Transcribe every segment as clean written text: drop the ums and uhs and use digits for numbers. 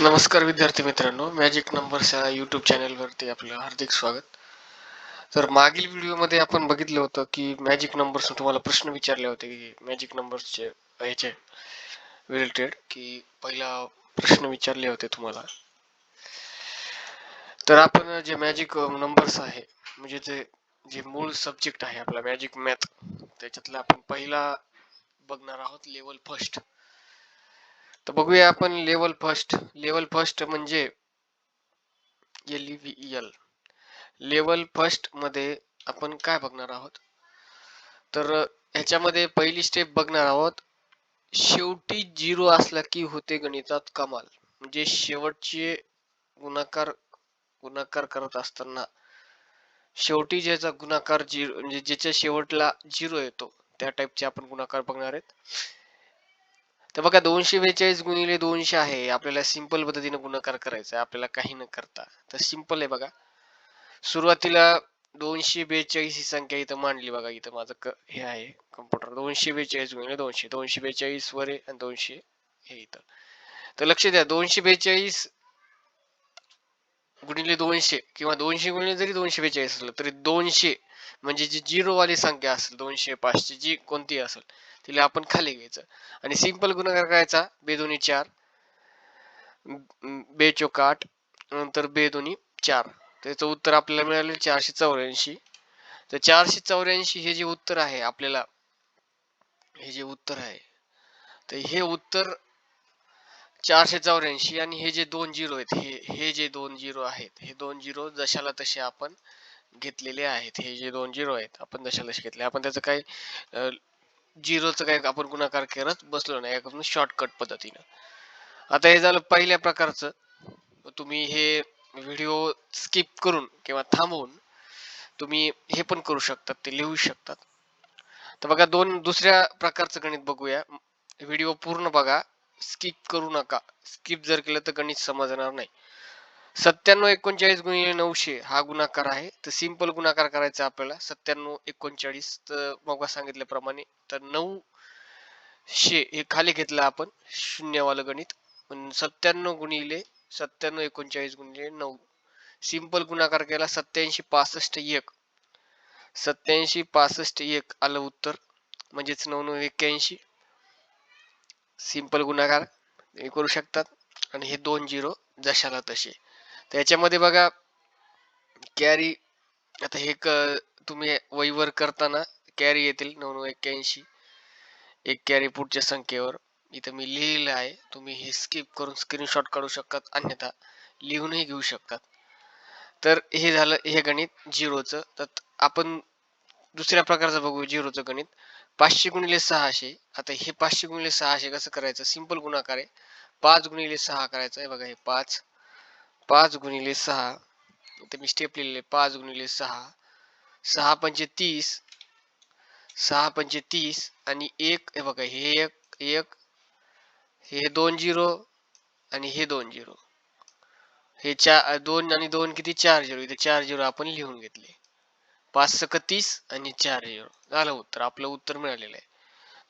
नमस्कार विद्यार्थी मित्रांनो, मॅजिक नंबर्स या यूट्यूब चॅनलवरती आपलं हार्दिक स्वागत. तर मागील व्हिडिओमध्ये आपण बघितलं होतं की मॅजिक नंबर्स तुम्हाला प्रश्न विचारले होते की मॅजिक नंबर्सचे ह्याचे रिलेटेड की पहिला प्रश्न विचारले होते तुम्हाला. तर आपण जे मॅजिक नंबर्स आहे म्हणजे जे मूळ सब्जेक्ट आहे आपला मॅजिक मॅथ, त्याच्यातला आपण पहिला बघणार आहोत लेवल फर्स्ट. तर बघूया आपण लेवल फर्स्ट म्हणजे LEVEL. लेवल फर्स्ट मध्ये आपण काय बघणार आहोत, तर ह्याच्यामध्ये पहिली स्टेप बघणार आहोत. शेवटी 0 असला की होते गणितात कमाल. म्हणजे शेवटचे गुणाकार गुणाकार करत असताना शेवटी ज्याचा गुणाकार 0 म्हणजे ज्याच्या शेवटला 0 येतो त्या टाइपचे आपण गुणाकार बघणार आहेत. तर बघा 242 गुणिले 200 आहे. आपल्याला सिंपल पद्धतीने गुणाकार करायचा आहे, आपल्याला काही न करता. तर सिंपल आहे बघा. सुरुवातीला 242 ही संख्या इथं मांडली बघा. इथं माझं हे आहे कम्प्युटर. 242 गुणिले 200, 242 वर आहे आणि 200 हे इथं. तर लक्ष द्या, 242 गुणिले 200 किंवा 200 गुणिले जरी 242 असलं तरी 200 म्हणजे जी झिरो वाली संख्या असेल 200 500 जी कोणती असेल तिला आपण खाली घ्यायचं आणि सिंपल गुणाकार करायचा. बेदोनी 4, बेचोक 8, नंतर बेदोनी 4. त्याचं उत्तर आपल्याला मिळाले 484. तर 484 हे जे उत्तर आहे आपल्याला, हे जे उत्तर आहे तर हे उत्तर 484 आणि हे जे 2 झिरो आहेत, हे जे 2 झिरो आहेत, हे 2 झिरो जशाला तसे आपण घेतलेले आहेत. हे जे 2 झिरो आहेत आपण जशाला तसे घेतले. आपण त्याचं काही झिरोचं काही आपण गुणाकार करत बसलो नाही, आपण शॉर्टकट पद्धतीनं. आता हे झालं पहिल्या प्रकारचं. तुम्ही हे व्हिडिओ स्किप करून किंवा थांबवून तुम्ही हे पण करू शकतात, ते लिहू शकतात. तर बघा दुसऱ्या प्रकारचं गणित बघूया. व्हिडिओ पूर्ण बघा, स्किप करू नका. स्किप जर केलं तर गणित समजणार नाही. 97 39 गुणिले 900 हा गुणाकार आहे. तर सिंपल गुणाकार करायचा आपल्याला. 97 39 तर मग सांगितल्याप्रमाणे तर 900 हे खाली घेतलं आपण शून्यवालं गणित. 97 गुणिले 97 39 गुणिले 9 सिंपल गुणाकार केला. 87 65 1, 87 65 1 आलं उत्तर, म्हणजेच 99 81. सिंपल गुणाकार हे करू शकतात आणि हे 2 झिरो जशाला तसे. त्याच्यामध्ये बघा कॅरी, आता हे तुम्ही वहीवर करताना कॅरी येतील 99 81, एक कॅरी पुढच्या संख्येवर. इथं मी लिहिलेलं आहे, तुम्ही हे स्किप करून स्क्रीनशॉट काढू शकतात, अन्यथा लिहूनही घेऊ शकतात. तर हे झालं हे गणित झिरोचं. तर आपण दुसऱ्या प्रकारचं बघू झिरोचं गणित. 500 गुणिले 600. आता हे 500 गुणिले 600 कसं करायचं, सिंपल गुणाकार आहे. 5 गुणिले 6 करायचं आहे बघा. हे 5 गुणिले 6, इथे मी स्टेप लिहिलेले 5 गुणिले 6, 6 पंचे 30, 6 पंचे 30 आणि 1 हे बघा, हे 1 हे 2 झिरो आणि हे 2 झिरो, हे 2 आणि 2 किती 4 झिरो. इथे 4 झिरो आपण लिहून घेतले. 5 सक 30 आणि 4 झिरो झालं उत्तर. आपलं उत्तर मिळालेलं आहे.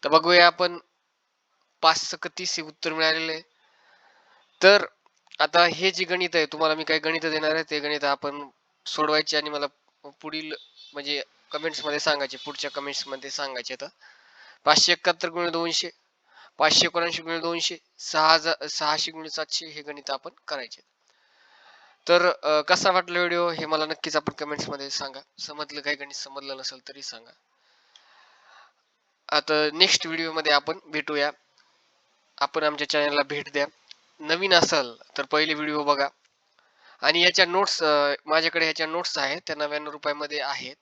तर बघूया आपण 5 सक 30 हे उत्तर मिळालेलं आहे. तर आता हे जे गणित आहे, तुम्हाला मी काही गणित देणार आहे, ते गणित आपण सोडवायचे आणि मला पुढील म्हणजे कमेंट्स मध्ये सांगायचे, पुढच्या कमेंट्स मध्ये सांगायचे. तर 571 गुणिले 200, 579 गुणिले 200, 600 गुणिले 700 हे गणित आपण करायचे. तर कसा वाटला व्हिडिओ हे मला नक्कीच आपण कमेंट्स मध्ये सांगा. समजलं, काही गणित समजलं नसेल तरी सांगा. आता नेक्स्ट व्हिडिओ मध्ये आपण भेटूया. आपण आमच्या चॅनलला भेट द्या. नवीन असाल तर पहिले व्हिडिओ बघा आणि याच्या नोट्स माझ्याकडे ह्याच्या नोट्स आहेत, त्या 99 रुपयामध्ये आहेत.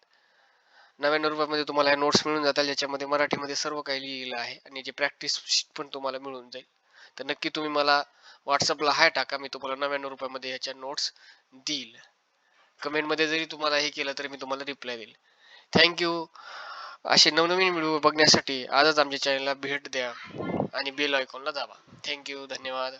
99 रुपयामध्ये तुम्हाला ह्या नोट्स मिळून जातात, ज्याच्यामध्ये मराठीमध्ये सर्व काही लिहिलेलं आहे आणि जे प्रॅक्टिस पण तुम्हाला मिळून जाईल. तर नक्की तुम्ही मला व्हॉट्सअपला हाय टाका, मी तुम्हाला 99 रुपयामध्ये ह्याच्या नोट्स देईल. कमेंटमध्ये जरी तुम्हाला हे केलं तरी मी तुम्हाला रिप्लाय देईल. थँक्यू. असे नवनवीन व्हिडिओ बघण्यासाठी आजच आमच्या चॅनलला भेट द्या आणि बेल आयकॉनला दाबा. थँक्यू, धन्यवाद.